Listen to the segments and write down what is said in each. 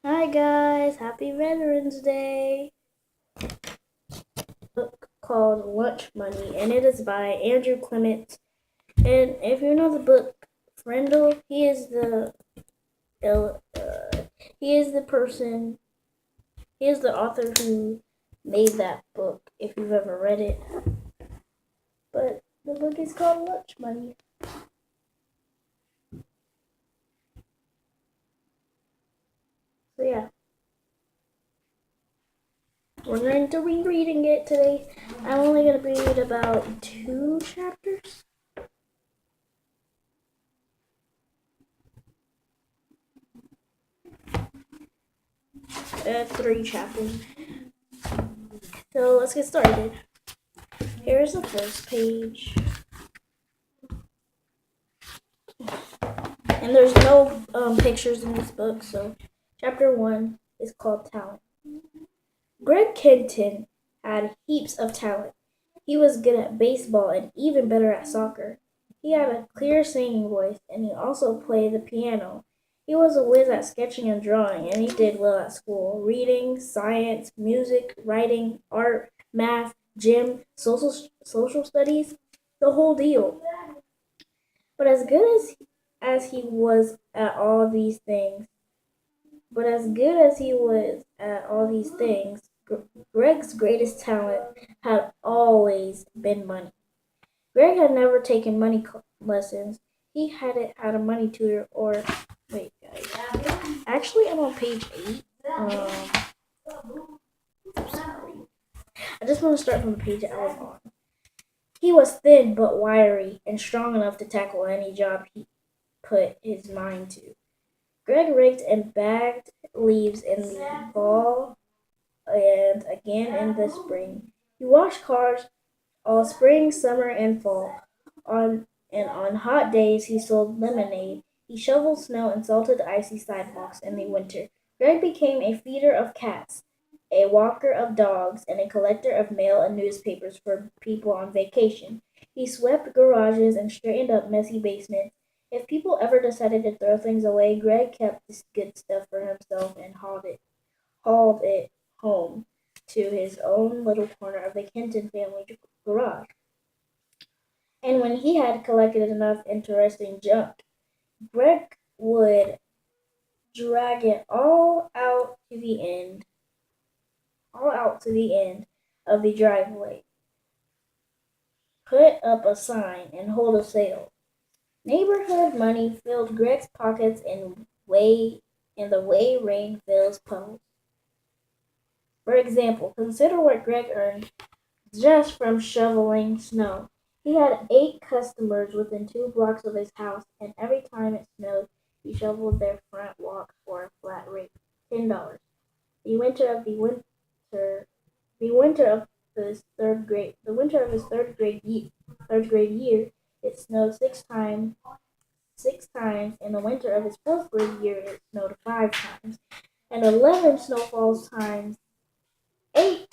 Hi guys, happy Veterans Day. Book called Lunch Money, and it is by Andrew Clement. And if you know the book Frindle, he is the person, he is the author who made that book. If you've ever read it, but the book is called Lunch Money. So yeah, we're going to be reading it today. I'm only going to read about 2 chapters. 3 chapters. So let's get started. Here's the first page. And there's no pictures in this book, so chapter 1 is called Talent. Greg Kenton had heaps of talent. He was good at baseball and even better at soccer. He had a clear singing voice, and he also played the piano. He was a whiz at sketching and drawing, and he did well at school. Reading, science, music, writing, art, math, gym, social studies, the whole deal. But as he was at all these things, but as good as he was at all these things, Greg's greatest talent had always been money. Greg had never taken money lessons. He hadn't had a money tutor or wait, guys. Actually, I'm on page 8. Sorry. I just want to start from the page I was on. He was thin but wiry and strong enough to tackle any job he put his mind to. Greg raked and bagged leaves in the fall and again in the spring. He washed cars all spring, summer, and fall. On hot days, he sold lemonade. He shoveled snow and salted icy sidewalks in the winter. Greg became a feeder of cats, a walker of dogs, and a collector of mail and newspapers for people on vacation. He swept garages and straightened up messy basements. If people ever decided to throw things away, Greg kept this good stuff for himself and hauled it home to his own little corner of the Kenton family garage. And when he had collected enough interesting junk, Greg would drag it all out to the end of the driveway, put up a sign, and hold a sale. Neighborhood money filled Greg's pockets in the way rain fills puddles. For example, consider what Greg earned just from shoveling snow. He had 8 customers within 2 blocks of his house, and every time it snowed, he shoveled their front walks for a flat rate, $10. The winter of the winter, the winter of the winter of his third grade year, it snowed 6 times. 6 times. In the winter of his fourth grade year, it snowed 5 times, and 11 snowfalls times 8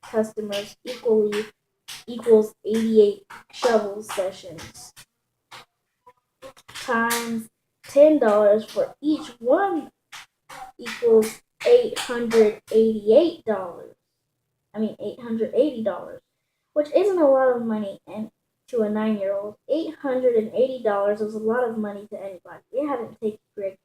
customers equals 88 shovel sessions times $10 for each one equals $880. $880, which isn't a lot of money and to a 9-year-old. $880 was a lot of money to anybody. It hadn't taken Greg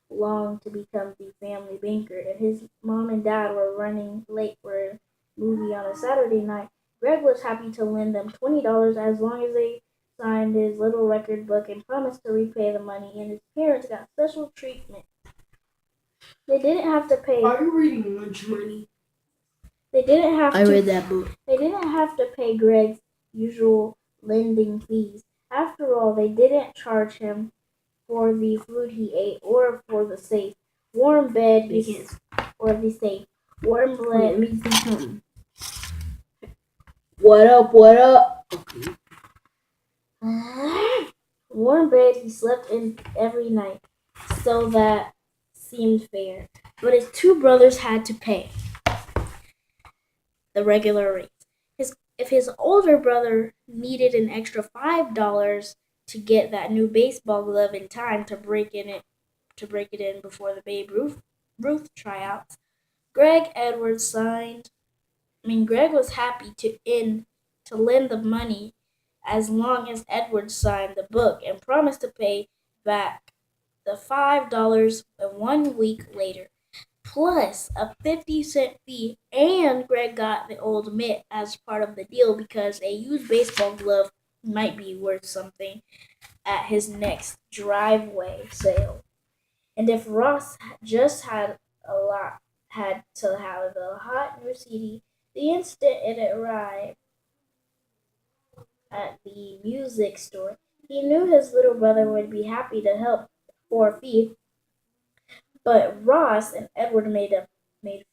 long to become the family banker, and his mom and dad were running late for a movie on a Saturday night. Greg was happy to lend them $20 as long as they signed his little record book and promised to repay the money, and his parents got special treatment. They didn't have to pay. Are you reading Lunch Money? They didn't have I to. read that book. They didn't have to pay Greg's usual lending fees. After all, they didn't charge him for the food he ate or for the safe warm bed or the safe warm Let bed. me see something. What up? What up? Okay. Warm bed he slept in every night, so that seemed fair. But his 2 brothers had to pay the regular rate. If his older brother needed an extra $5 to get that new baseball glove in time to break it in before the Babe Ruth Ruth tryouts. Greg was happy to lend the money as long as Edward signed the book and promised to pay back the $5 one week later, plus a 50-cent fee, and Greg got the old mitt as part of the deal because a used baseball glove might be worth something at his next driveway sale. And if Ross just had to have the hot new CD the instant it arrived at the music store, he knew his little brother would be happy to help for a fee. But Ross and Edward made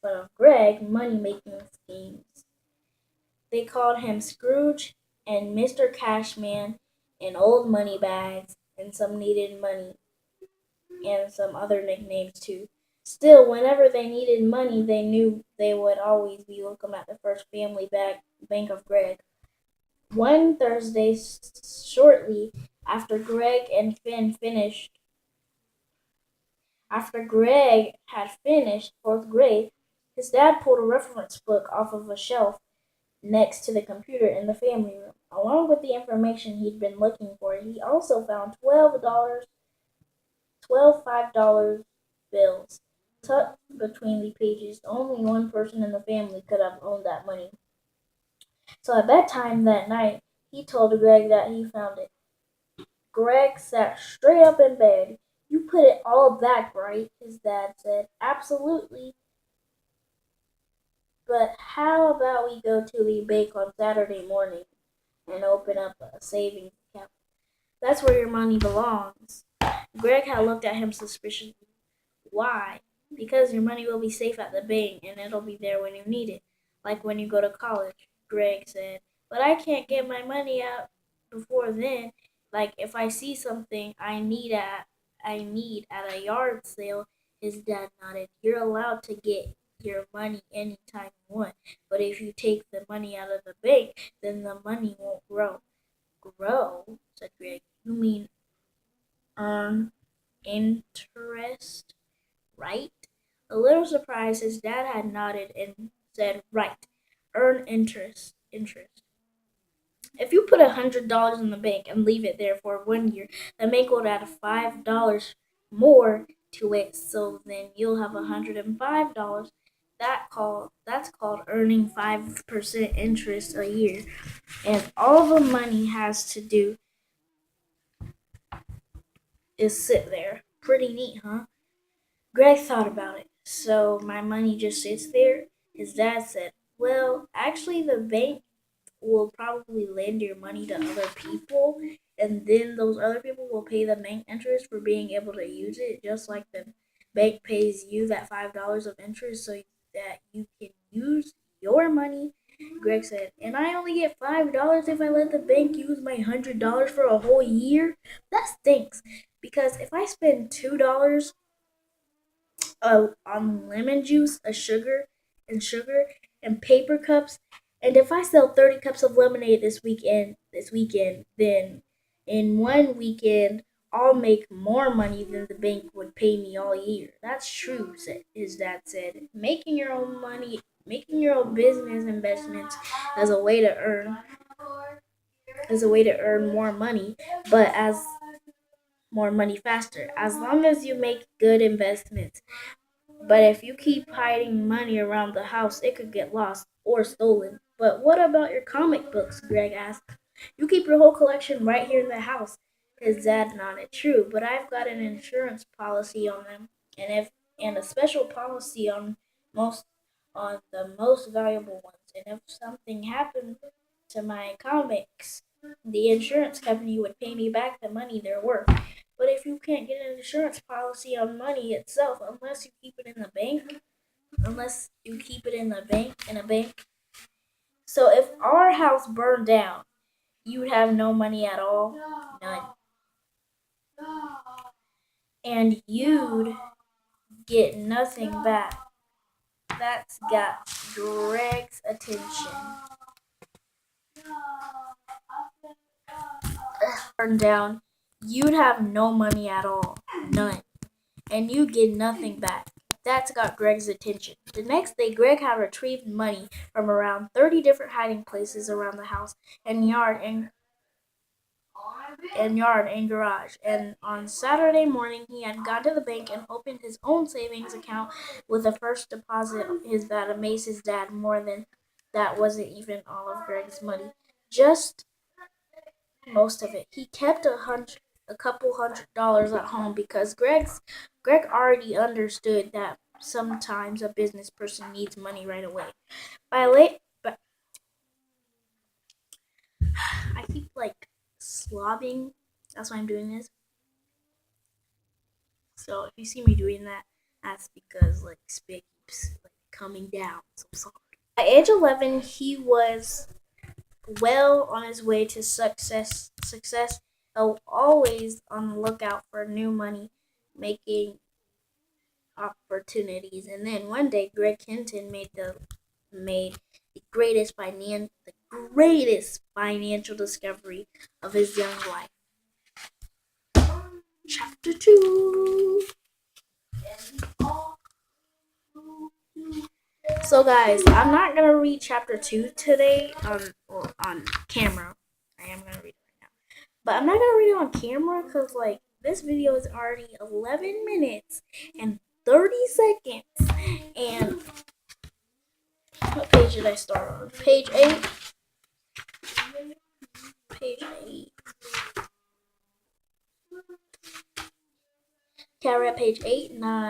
fun of Greg money making schemes. They called him Scrooge and Mr. Cashman and Old Moneybags and some needed money and some other nicknames too. Still, whenever they needed money, they knew they would always be welcome at the First Family Bank of Greg. One Thursday, shortly after Greg had finished fourth grade, his dad pulled a reference book off of a shelf next to the computer in the family room. Along with the information he'd been looking for, he also found 12 $5 bills tucked between the pages. Only one person in the family could have owned that money. So at bedtime that night, he told Greg that he found it. Greg sat straight up in bed. "You put it all back, right?" his dad said. "Absolutely. But how about we go to the bank on Saturday morning and open up a savings account? That's where your money belongs." Greg had looked at him suspiciously. "Why?" "Because your money will be safe at the bank and it'll be there when you need it, like when you go to college," Greg said. "But I can't get my money out before then. Like if I see something I need at a yard sale." His dad nodded. "You're allowed to get your money anytime you want, but if you take the money out of the bank, then the money won't grow." "Grow?" said Greg. "You mean earn interest, right?" A little surprised, his dad had nodded and said, "Right, earn interest. If you put $100 in the bank and leave it there for 1 year, the bank will add $5 more to it, so then you'll have $105. That's called earning 5% interest a year, and all the money has to do is sit there. Pretty neat, huh?" Greg thought about it. "So my money just sits there?" His dad said, "Well, actually, the bank will probably lend your money to other people, and then those other people will pay the bank interest for being able to use it, just like the bank pays you that $5 of interest so that you can use your money." Greg said, "And I only get $5 if I let the bank use my $100 for a whole year? That stinks. Because if I spend $2 on lemon juice, sugar and paper cups. And if I sell 30 cups of lemonade this weekend, then in one weekend I'll make more money than the bank would pay me all year." "That's true," his dad said. Making your own business investments as a way to earn more money, but as more money faster, as long as you make good investments. But if you keep hiding money around the house, it could get lost or stolen." "But what about your comic books?" Greg asked. "You keep your whole collection right here in the house." His dad nodded. "True, but I've got an insurance policy on them, and a special policy most on the most valuable ones. And if something happened to my comics, the insurance company would pay me back the money they're worth." "But if you can't get an insurance policy on money itself unless you keep it in a bank. So if our house burned down, you'd have no money at all, none, and you'd get nothing back." That's got Greg's attention. Burned down, you'd have no money at all, none, and you'd get nothing back. That's got Greg's attention. The next day, Greg had retrieved money from around 30 different hiding places around the house and yard and garage. And on Saturday morning, he had gone to the bank and opened his own savings account with a first deposit. That amazed his dad more than that wasn't even all of Greg's money, just most of it. He kept a couple $100 at home because Greg already understood that sometimes a business person needs money right away. But I keep like slobbing. That's why I'm doing this. So if you see me doing that, that's because like spit keeps like coming down. So I'm sorry. At age 11, he was well on his way to success, always on the lookout for new money making opportunities. And then one day, Greg Hinton made the greatest financial discovery of his young life. Chapter 2. So guys, I'm not gonna read chapter 2 today on camera. I am gonna read it right now, but I'm not gonna read it on camera because like this video is already 11 minutes and 30 seconds. And what page did I start on? Page 8. Page 8. Okay, we're at page 8, 9.